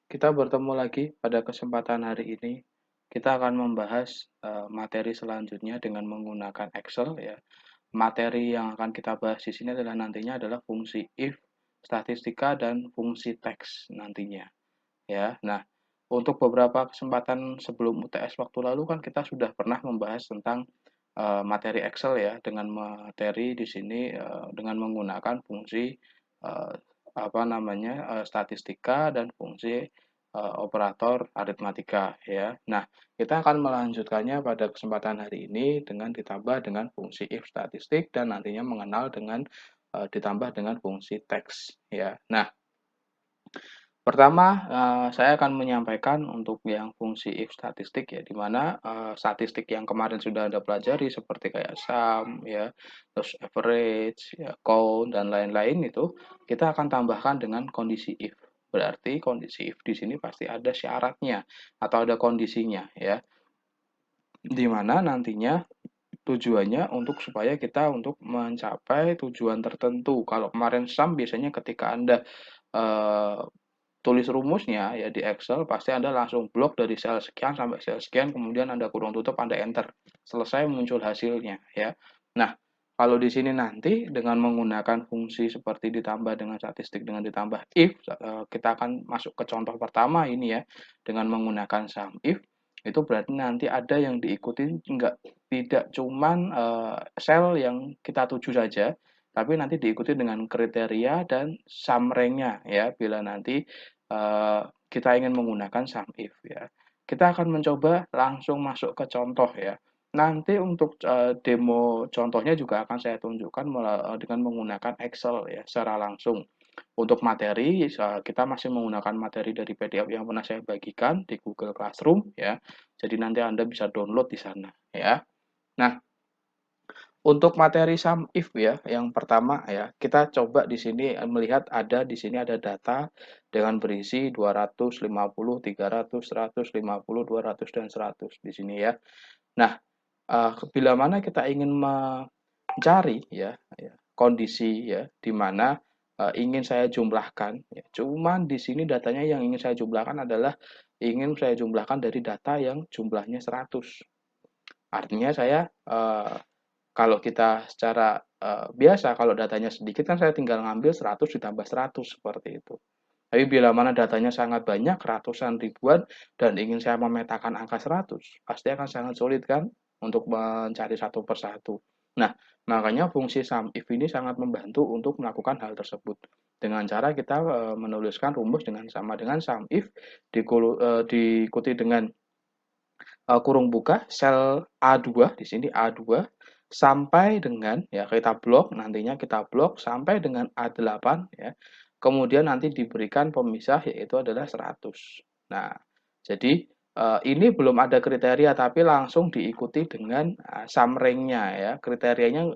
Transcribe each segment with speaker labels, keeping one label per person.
Speaker 1: Kita bertemu lagi pada kesempatan hari ini. Kita akan membahas materi selanjutnya dengan menggunakan Excel ya. Materi yang akan kita bahas di sini adalah nantinya adalah fungsi if, statistika dan fungsi teks nantinya ya. Nah, untuk beberapa kesempatan sebelum UTS waktu lalu kan kita sudah pernah membahas tentang materi Excel ya dengan materi di sini dengan menggunakan fungsi eh, statistika dan fungsi operator aritmatika ya. Nah, kita akan melanjutkannya pada kesempatan hari ini dengan ditambah dengan fungsi if statistik dan nantinya mengenal dengan ditambah dengan fungsi teks ya. Nah, pertama, saya akan menyampaikan untuk yang fungsi if statistik ya, di mana statistik yang kemarin sudah Anda pelajari seperti kayak sum ya, terus average, ya, count dan lain-lain itu kita akan tambahkan dengan kondisi if. Berarti kondisi if di sini pasti ada syaratnya atau ada kondisinya ya, di mana nantinya tujuannya untuk supaya kita untuk mencapai tujuan tertentu. Kalau kemarin sum biasanya ketika Anda eh, tulis rumusnya ya di Excel, pasti Anda langsung blok dari sel sekian sampai sel sekian, kemudian Anda kurung tutup, Anda enter. Selesai muncul hasilnya ya. Nah, kalau di sini nanti dengan menggunakan fungsi seperti ditambah dengan statistik dengan ditambah if, kita akan masuk ke contoh pertama ini ya, dengan menggunakan sum if, itu berarti nanti ada yang diikuti enggak tidak cuman sel yang kita tuju saja, tapi nanti diikuti dengan kriteria dan sum rank-nya ya, bila nanti kita ingin menggunakan sum if ya. Kita akan mencoba langsung masuk ke contoh ya. Nanti untuk demo contohnya juga akan saya tunjukkan dengan menggunakan Excel ya secara langsung. Untuk materi kita masih menggunakan materi dari PDF yang pernah saya bagikan di Google Classroom ya. Jadi nanti Anda bisa download di sana ya. Nah, untuk materi sum if ya, yang pertama ya, kita coba di sini melihat di sini ada data dengan berisi 250, 300, 100, 50, 200 dan 100 di sini ya. Nah, bila mana kita ingin mencari ya, kondisi ya di mana ingin saya jumlahkan ya. Cuman di sini datanya yang ingin saya jumlahkan adalah ingin saya jumlahkan dari data yang jumlahnya 100. Artinya saya kalau kita secara biasa kalau datanya sedikit kan saya tinggal ngambil 100 ditambah 100 seperti itu. Tapi bila mana datanya sangat banyak, ratusan ribuan, dan ingin saya memetakan angka 100, pasti akan sangat sulit kan untuk mencari satu persatu. Nah, makanya fungsi sum if ini sangat membantu untuk melakukan hal tersebut. Dengan cara kita menuliskan rumus dengan sama dengan sum if diikuti dengan kurung buka sel A2 di sini A2 sampai dengan ya kita blok nantinya kita blok sampai dengan A8 ya. Kemudian nanti diberikan pemisah yaitu adalah 100. Nah, jadi ini belum ada kriteria tapi langsung diikuti dengan sum rank-nya ya. Kriterianya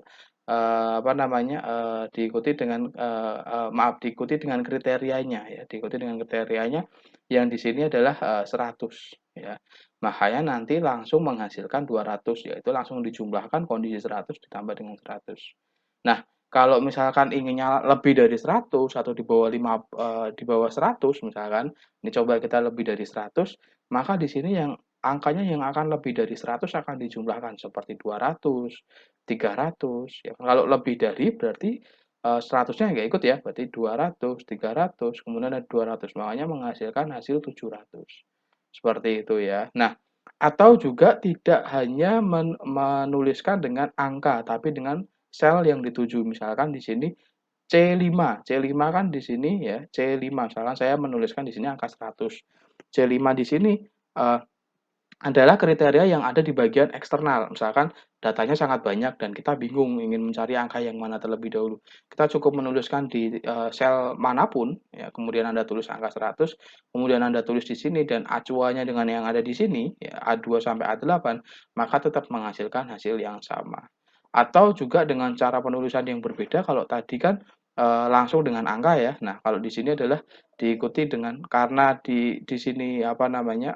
Speaker 1: diikuti dengan kriterianya ya, diikuti dengan kriterianya yang di sini adalah 100 ya. Makanya nanti langsung menghasilkan 200 yaitu langsung dijumlahkan kondisi 100 ditambah dengan 100. Nah, kalau misalkan inginnya lebih dari 100 atau di bawah 100 misalkan, ini coba kita lebih dari 100, maka di sini yang angkanya yang akan lebih dari 100 akan dijumlahkan seperti 200, 300 ya. Kalau lebih dari berarti 100-nya nggak ikut ya, berarti 200, 300, kemudian ada 200, makanya menghasilkan hasil 700. Seperti itu ya. Nah, atau juga tidak hanya menuliskan dengan angka, tapi dengan sel yang dituju. Misalkan di sini C5. C5 kan di sini ya, C5. Misalkan saya menuliskan di sini angka 100. C5 di sini eh, adalah kriteria yang ada di bagian eksternal. Misalkan datanya sangat banyak dan kita bingung ingin mencari angka yang mana terlebih dahulu. Kita cukup menuliskan di sel manapun, ya, kemudian Anda tulis angka 100, kemudian Anda tulis di sini dan acuannya dengan yang ada di sini, ya, A2 sampai A8, maka tetap menghasilkan hasil yang sama. Atau juga dengan cara penulisan yang berbeda, kalau tadi kan langsung dengan angka ya. Nah, kalau di sini adalah diikuti dengan karena di sini apa namanya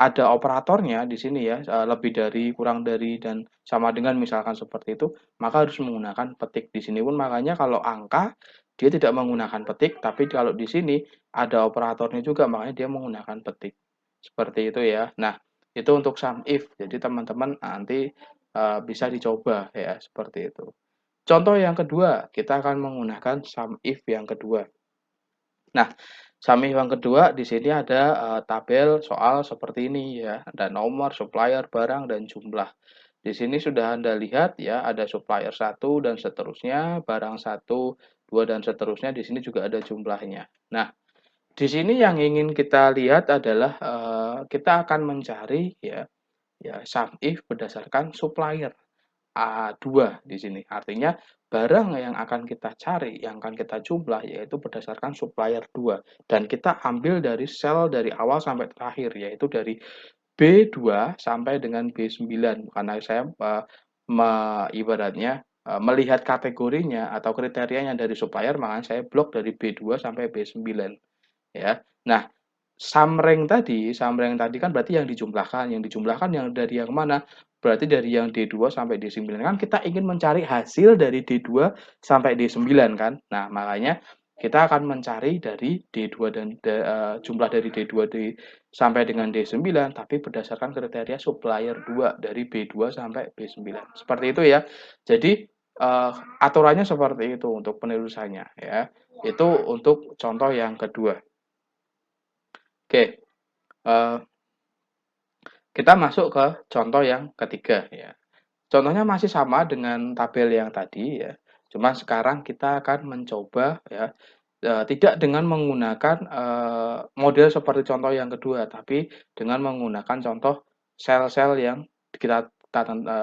Speaker 1: ada operatornya di sini ya, lebih dari, kurang dari, dan sama dengan misalkan seperti itu, maka harus menggunakan petik. Di sini pun makanya kalau angka dia tidak menggunakan petik, tapi kalau di sini ada operatornya juga, makanya dia menggunakan petik. Seperti itu ya. Nah, itu untuk sum if. Jadi teman-teman nanti bisa dicoba ya, seperti itu. Contoh yang kedua, kita akan menggunakan sum if yang kedua. Nah, sum if yang kedua di sini ada tabel soal seperti ini ya, ada nomor, supplier, barang, dan jumlah. Di sini sudah Anda lihat ya, ada supplier 1 dan seterusnya, barang 1, 2 dan seterusnya, di sini juga ada jumlahnya. Nah, di sini yang ingin kita lihat adalah kita akan mencari ya sum if berdasarkan supplier. A2 di sini. Artinya barang yang akan kita cari, yang akan kita jumlah yaitu berdasarkan supplier 2 dan kita ambil dari sel dari awal sampai terakhir yaitu dari B2 sampai dengan B9 karena saya ibaratnya melihat kategorinya atau kriterianya dari supplier makanya saya blok dari B2 sampai B9 ya. Nah, sum rank tadi kan berarti yang dijumlahkan yang dari yang mana? Berarti dari yang D2 sampai D9 kan kita ingin mencari hasil dari D2 sampai D9 kan. Nah, makanya kita akan mencari dari D2 dan jumlah dari D2 sampai dengan D9 tapi berdasarkan kriteria supplier 2 dari B2 sampai B9. Seperti itu ya. Jadi aturannya seperti itu untuk penelusurannya ya. Itu untuk contoh yang kedua. Oke, uh, kita masuk ke contoh yang ketiga ya. Contohnya masih sama dengan tabel yang tadi ya. Cuma sekarang kita akan mencoba ya tidak dengan menggunakan model seperti contoh yang kedua, tapi dengan menggunakan contoh sel-sel yang kita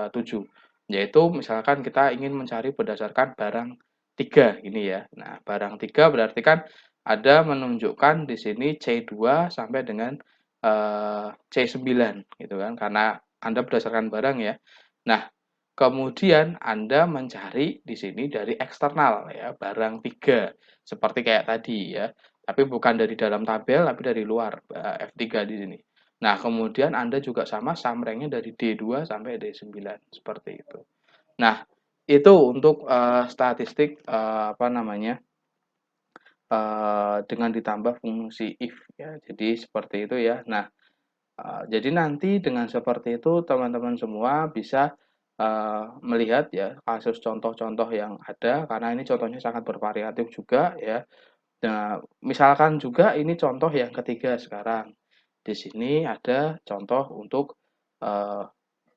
Speaker 1: tuju. Yaitu misalkan kita ingin mencari berdasarkan barang 3 ini ya. Nah, barang 3 berarti kan ada menunjukkan di sini C2 sampai dengan C9 gitu kan karena Anda berdasarkan barang ya. Nah, kemudian Anda mencari di sini dari eksternal ya, barang 3 seperti kayak tadi ya. Tapi bukan dari dalam tabel tapi dari luar F3 di sini. Nah, kemudian Anda juga sama sum rank-nya dari D2 sampai D9 seperti itu. Nah, itu untuk statistik apa namanya? Dengan ditambah fungsi if ya. Jadi seperti itu ya. Nah, jadi nanti dengan seperti itu teman-teman semua bisa melihat ya kasus contoh-contoh yang ada karena ini contohnya sangat bervariatif juga ya. Nah, misalkan juga ini contoh yang ketiga sekarang. Di sini ada contoh untuk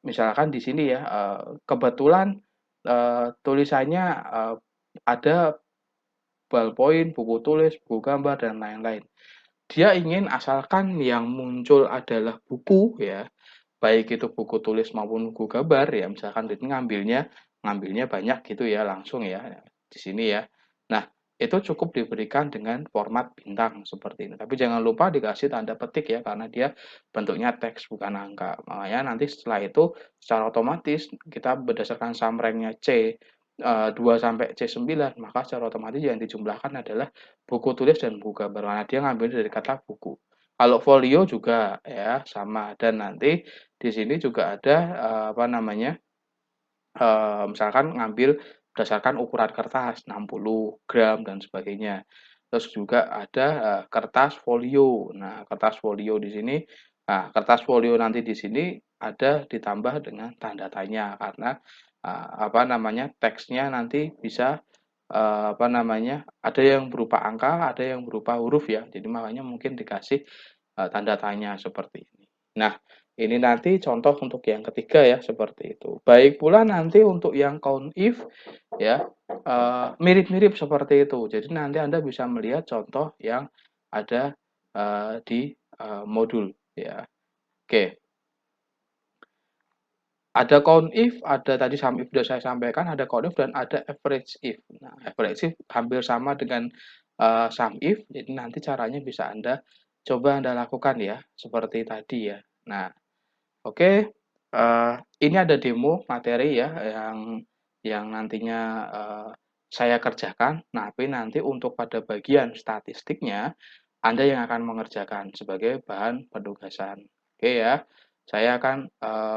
Speaker 1: misalkan di sini ya kebetulan tulisannya ada ballpoint, buku tulis, buku gambar dan lain-lain. Dia ingin asalkan yang muncul adalah buku ya, baik itu buku tulis maupun buku gambar ya, misalkan ini ngambilnya banyak gitu ya langsung ya di sini ya. Nah, itu cukup diberikan dengan format bintang seperti ini. Tapi jangan lupa dikasih tanda petik ya karena dia bentuknya teks bukan angka. Makanya nanti setelah itu secara otomatis kita berdasarkan sum rank-nya C 2 sampai C9 maka secara otomatis yang dijumlahkan adalah buku tulis dan buku gambar. Karena dia ngambil dari kata buku. Kalau folio juga ya sama dan nanti di sini juga ada apa namanya misalkan ngambil berdasarkan ukuran kertas 60 gram dan sebagainya. Terus juga ada kertas folio. Nah, kertas folio di sini, nah kertas folio nanti di sini ada ditambah dengan tanda tanya karena apa namanya teksnya nanti bisa apa namanya ada yang berupa angka, ada yang berupa huruf ya. Jadi makanya mungkin dikasih tanda tanya seperti ini. Nah, ini nanti contoh untuk yang ketiga ya, seperti itu. Baik pula nanti untuk yang count if ya, mirip-mirip seperti itu. Jadi nanti Anda bisa melihat contoh yang ada di modul ya. Oke. Ada count if, ada tadi sum if sudah saya sampaikan, ada count if dan ada average if. Nah, average if hampir sama dengan sum if, jadi nanti caranya bisa Anda coba Anda lakukan ya, seperti tadi ya. Nah, oke, ini ada demo materi ya yang nantinya saya kerjakan. Nah, tapi nanti untuk pada bagian statistiknya, Anda yang akan mengerjakan sebagai bahan penugasan. Oke ya, saya akan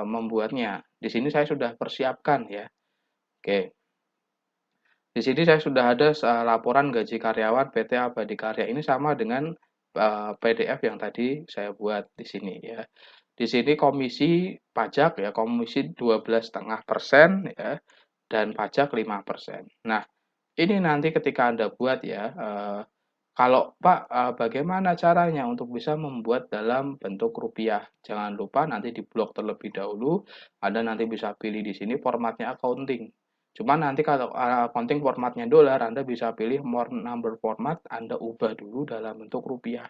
Speaker 1: membuatnya. Di sini saya sudah persiapkan ya. Oke, Di sini saya sudah ada laporan gaji karyawan PT Abadikarya. Ini sama dengan PDF yang tadi saya buat di sini ya. Di sini komisi pajak ya, komisi 12,5% ya, dan pajak 5%. Nah, ini nanti ketika Anda buat ya, kalau Pak, bagaimana caranya untuk bisa membuat dalam bentuk rupiah? Jangan lupa nanti diblok terlebih dahulu, Anda nanti bisa pilih di sini formatnya accounting. Cuma nanti kalau accounting formatnya dolar, Anda bisa pilih more number format, Anda ubah dulu dalam bentuk rupiah.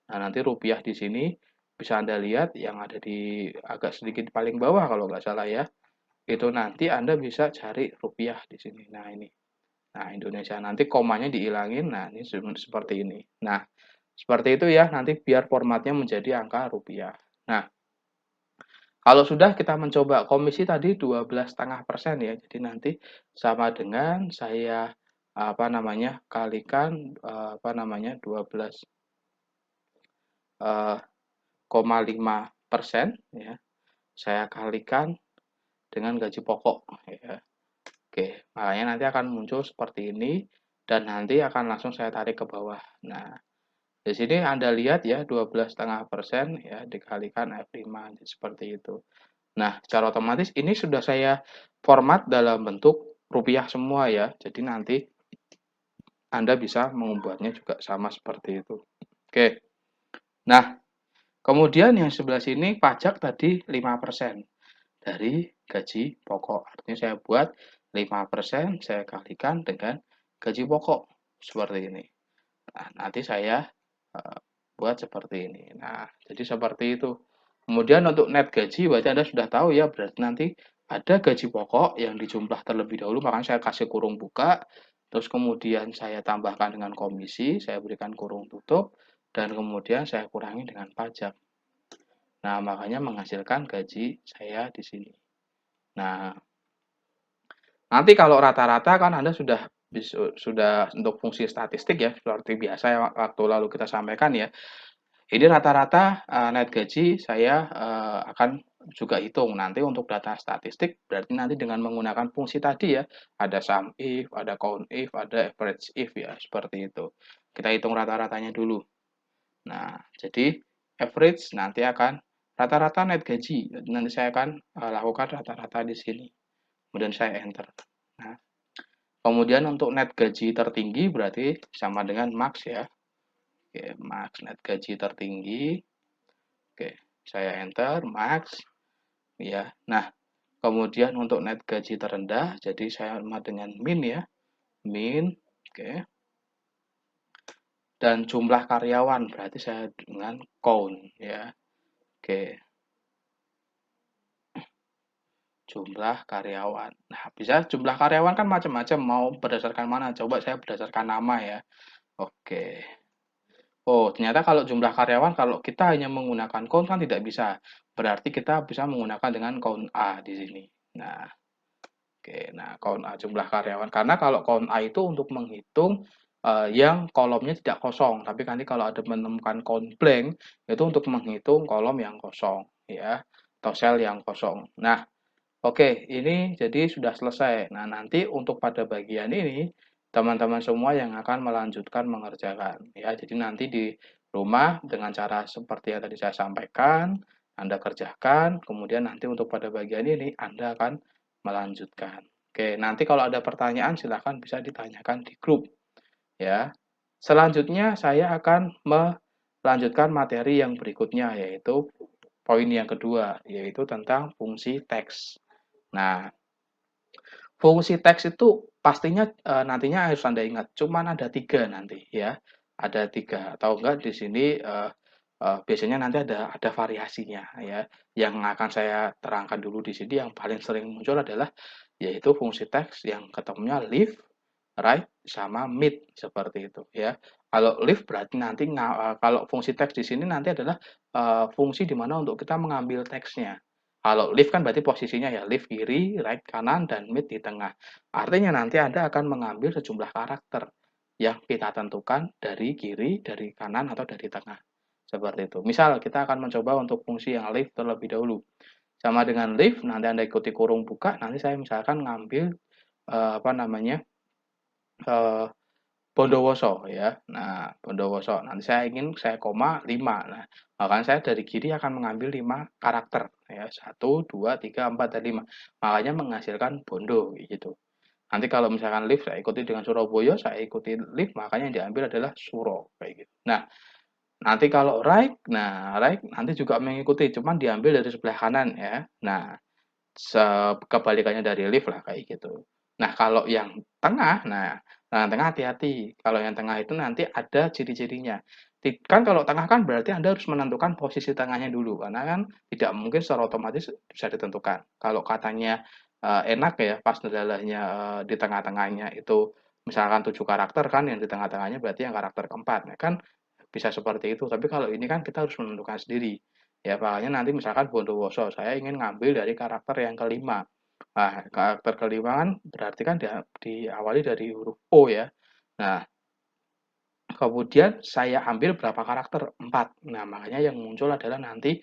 Speaker 1: Nah, nanti rupiah di sini bisa Anda lihat yang ada di agak sedikit paling bawah kalau nggak salah ya. Itu nanti Anda bisa cari rupiah di sini. Nah, ini. Nah, Indonesia nanti komanya dihilangin. Nah, ini seperti ini. Nah, seperti itu ya, nanti biar formatnya menjadi angka rupiah. Nah, kalau sudah kita mencoba komisi tadi 12,5% ya. Jadi nanti sama dengan saya apa namanya kalikan apa namanya 12,5% ya. Saya kalikan dengan gaji pokok ya. Oke, makanya nanti akan muncul seperti ini dan nanti akan langsung saya tarik ke bawah. Nah, di sini Anda lihat ya 12,5% ya dikalikan F5 seperti itu. Nah, secara otomatis ini sudah saya format dalam bentuk rupiah semua ya. Jadi nanti Anda bisa membuatnya juga sama seperti itu. Oke. Nah, kemudian yang sebelah sini pajak tadi 5% dari gaji pokok. Artinya saya buat 5% saya kalikan dengan gaji pokok seperti ini. Nah, nanti saya buat seperti ini. Nah, jadi seperti itu. Kemudian untuk net gaji berarti Anda sudah tahu ya, berarti nanti ada gaji pokok yang dijumlah terlebih dahulu, makanya saya kasih kurung buka, terus kemudian saya tambahkan dengan komisi, saya berikan kurung tutup, dan kemudian saya kurangi dengan pajak. Nah, makanya menghasilkan gaji saya di sini. Nah, nanti kalau rata-rata kan Anda sudah untuk fungsi statistik ya, seperti biasa ya waktu lalu kita sampaikan ya. Ini rata-rata net gaji saya akan juga hitung nanti untuk data statistik berarti nanti dengan menggunakan fungsi tadi ya, ada sum if, ada count if, ada average if ya, seperti itu. Kita hitung rata-ratanya dulu. Nah, jadi average nanti akan rata-rata net gaji. Nanti saya akan lakukan rata-rata di sini. Kemudian saya enter. Nah, kemudian untuk net gaji tertinggi berarti sama dengan max ya. Oke, max net gaji tertinggi. Oke, saya enter max ya. Nah, kemudian untuk net gaji terendah jadi saya sama dengan min ya. Min. Oke. Dan jumlah karyawan berarti saya dengan count ya. Oke. Jumlah karyawan. Nah, bisa jumlah karyawan kan macam-macam, mau berdasarkan mana? Coba saya berdasarkan nama ya. Oke. Oh, ternyata kalau jumlah karyawan kalau kita hanya menggunakan count kan tidak bisa. Berarti kita bisa menggunakan dengan count A di sini. Nah, oke. Nah, count A jumlah karyawan. Karena kalau count A itu untuk menghitung yang kolomnya tidak kosong. Tapi nanti kalau ada menemukan count blank itu untuk menghitung kolom yang kosong ya atau sel yang kosong. Nah, oke, ini jadi sudah selesai. Nah, nanti untuk pada bagian ini, teman-teman semua yang akan melanjutkan mengerjakan. Ya, jadi nanti di rumah dengan cara seperti yang tadi saya sampaikan, Anda kerjakan, kemudian nanti untuk pada bagian ini Anda akan melanjutkan. Oke, nanti kalau ada pertanyaan silahkan bisa ditanyakan di grup. Ya, selanjutnya saya akan melanjutkan materi yang berikutnya, yaitu poin yang kedua, yaitu tentang fungsi teks. Nah, fungsi teks itu pastinya nantinya harus Anda ingat, cuman ada 3 nanti ya. Ada 3 atau enggak di sini biasanya nanti ada variasinya ya. Yang akan saya terangkan dulu di sini yang paling sering muncul adalah yaitu fungsi teks yang ketemunya lift, right, sama mid seperti itu ya. Kalau lift berarti nanti kalau fungsi teks di sini nanti adalah fungsi di mana untuk kita mengambil teksnya. Kalau lift kan berarti posisinya ya lift kiri, right kanan, dan mid di tengah. Artinya nanti Anda akan mengambil sejumlah karakter yang kita tentukan dari kiri, dari kanan, atau dari tengah. Seperti itu. Misal kita akan mencoba untuk fungsi yang lift terlebih dahulu. Sama dengan lift, nanti Anda ikuti kurung buka, nanti saya misalkan ngambil apa namanya eee, Bondowoso ya. Nah, Bondowoso. Nanti saya koma 5. Nah, makanya saya dari kiri akan mengambil 5 karakter ya. 1, 2, 3, 4, dan 5. Makanya menghasilkan Bondo gitu. Nanti kalau misalkan lift saya ikuti dengan Surabaya, saya ikuti lift, makanya yang diambil adalah Suro kayak gitu. Nah, nanti kalau right, nah right nanti juga mengikuti, cuman diambil dari sebelah kanan ya. Nah, kebalikannya dari lift lah kayak gitu. Nah, kalau yang tengah, nah yang tengah hati-hati. Kalau yang tengah itu nanti ada ciri-cirinya. Kan kalau tengah kan berarti Anda harus menentukan posisi tengahnya dulu, karena kan tidak mungkin secara otomatis bisa ditentukan. Kalau katanya enak ya, pas dalamnya di tengah-tengahnya itu misalkan 7 karakter kan, yang di tengah-tengahnya berarti yang karakter keempat. Nah, kan bisa seperti itu. Tapi kalau ini kan kita harus menentukan sendiri. Ya, makanya nanti misalkan Bondowoso, saya ingin ngambil dari karakter yang kelima. Nah, karakter kelima kan berarti kan diawali dari huruf O ya. Nah, kemudian saya ambil berapa karakter? 4. Nah, makanya yang muncul adalah nanti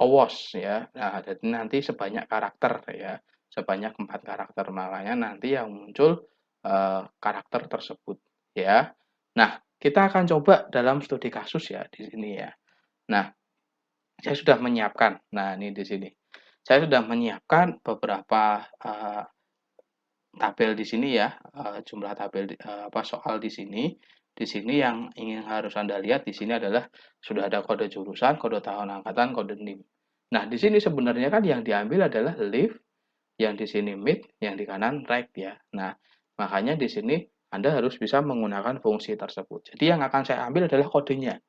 Speaker 1: Owos ya. Nah, jadi nanti sebanyak karakter ya. Sebanyak 4 karakter. Makanya nanti yang muncul karakter tersebut ya. Nah, kita akan coba dalam studi kasus ya di sini ya. Nah, saya sudah menyiapkan. Nah, ini di sini. Saya sudah menyiapkan beberapa tabel di sini ya, jumlah tabel soal di sini. Di sini yang ingin harus Anda lihat di sini adalah sudah ada kode jurusan, kode tahun angkatan, kode NIM. Nah, di sini sebenarnya kan yang diambil adalah lift, yang di sini mid, yang di kanan right ya. Nah, makanya di sini Anda harus bisa menggunakan fungsi tersebut. Jadi yang akan saya ambil adalah kodenya.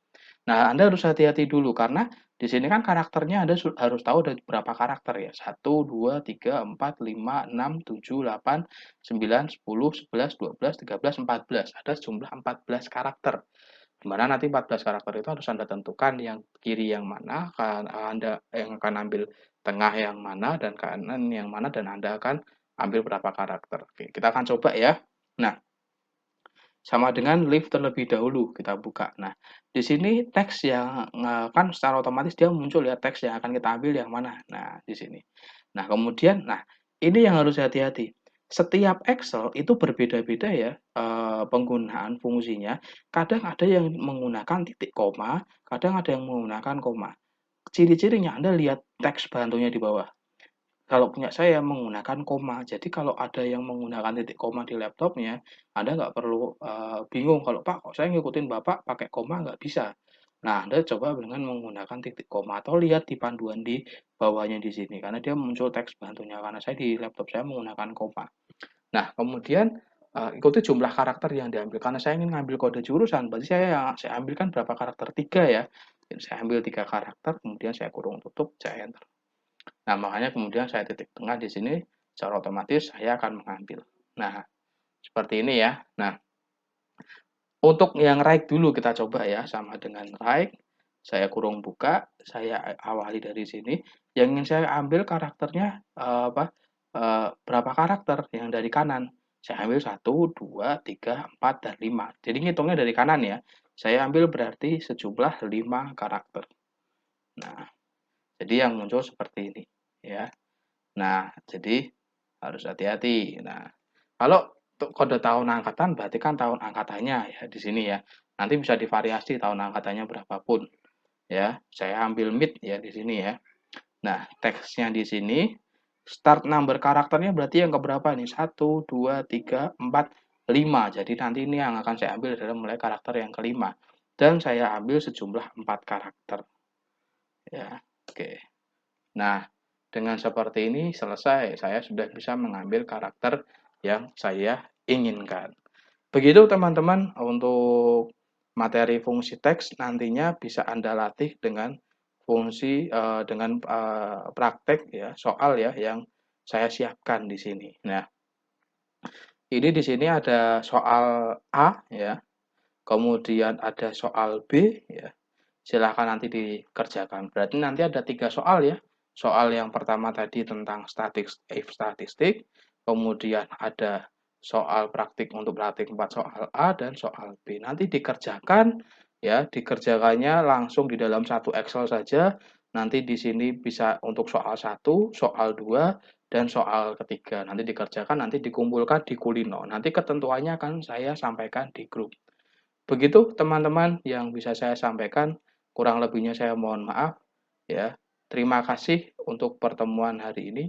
Speaker 1: Nah, Anda harus hati-hati dulu karena di sini kan karakternya Anda harus tahu ada berapa karakter ya. 1, 2, 3, 4, 5, 6, 7, 8, 9, 10, 11, 12, 13, 14. Ada jumlah 14 karakter. Di mana nanti 14 karakter itu harus Anda tentukan yang kiri yang mana, Anda yang akan ambil tengah yang mana, dan kanan yang mana, dan Anda akan ambil berapa karakter. Oke, kita akan coba ya. Nah, sama dengan lift terlebih dahulu kita buka. Nah, di sini teks yang kan secara otomatis dia muncul ya teks yang akan kita ambil yang mana. Nah, di sini. Nah, kemudian ini yang harus hati-hati. Setiap Excel itu berbeda-beda ya penggunaan fungsinya. Kadang ada yang menggunakan titik koma, kadang ada yang menggunakan koma. Ciri-cirinya Anda lihat teks bantunya di bawah. Kalau punya saya menggunakan koma. Jadi kalau ada yang menggunakan titik koma di laptopnya, Anda nggak perlu bingung kalau Pak, kok saya ngikutin Bapak pakai koma nggak bisa. Nah, Anda coba dengan menggunakan titik koma atau lihat di panduan di bawahnya di sini karena dia muncul teks bantunya. Karena saya di laptop saya menggunakan koma. Nah, kemudian ikuti jumlah karakter yang diambil. Karena saya ingin ngambil kode jurusan, berarti saya ambilkan berapa karakter? 3 ya. Jadi saya ambil 3 karakter, kemudian saya kurung tutup, saya enter. Nah, makanya kemudian saya titik tengah di sini, secara otomatis saya akan mengambil. Nah, seperti ini ya. Nah, untuk yang right dulu kita coba ya, sama dengan right. Saya kurung buka, saya awali dari sini. Yang ingin saya ambil karakternya berapa karakter yang dari kanan. Saya ambil 1, 2, 3, 4, dan 5. Jadi ngitungnya dari kanan ya. Saya ambil berarti sejumlah 5 karakter. Nah, jadi yang muncul seperti ini ya. Nah, jadi harus hati-hati. Nah, kalau untuk kode tahun angkatan berarti kan tahun angkatannya ya di sini ya. Nanti bisa divariasi tahun angkatannya berapapun ya. Saya ambil mid ya di sini ya. Nah, teksnya di sini start number karakternya berarti yang keberapa nih? 1, 2, 3, 4, 5. Jadi nanti ini yang akan saya ambil adalah mulai karakter yang kelima. Dan saya ambil sejumlah 4 karakter. Ya, oke. Nah, dengan seperti ini selesai, saya sudah bisa mengambil karakter yang saya inginkan. Begitu teman-teman untuk materi fungsi teks nantinya bisa Anda latih dengan fungsi dengan praktek ya, soal ya yang saya siapkan di sini. Nah, ini di sini ada soal A ya, kemudian ada soal B ya. Silahkan nanti dikerjakan. Berarti nanti ada 3 soal ya. Soal yang pertama tadi tentang statistik, kemudian ada soal praktik untuk praktik 4 soal A dan soal B. Nanti dikerjakan ya, dikerjakannya langsung di dalam satu Excel saja. Nanti di sini bisa untuk soal 1, soal 2, dan soal ketiga nanti dikerjakan, nanti dikumpulkan di Kulino. Nanti ketentuannya akan saya sampaikan di grup. Begitu teman-teman yang bisa saya sampaikan, kurang lebihnya saya mohon maaf ya. Terima kasih untuk pertemuan hari ini.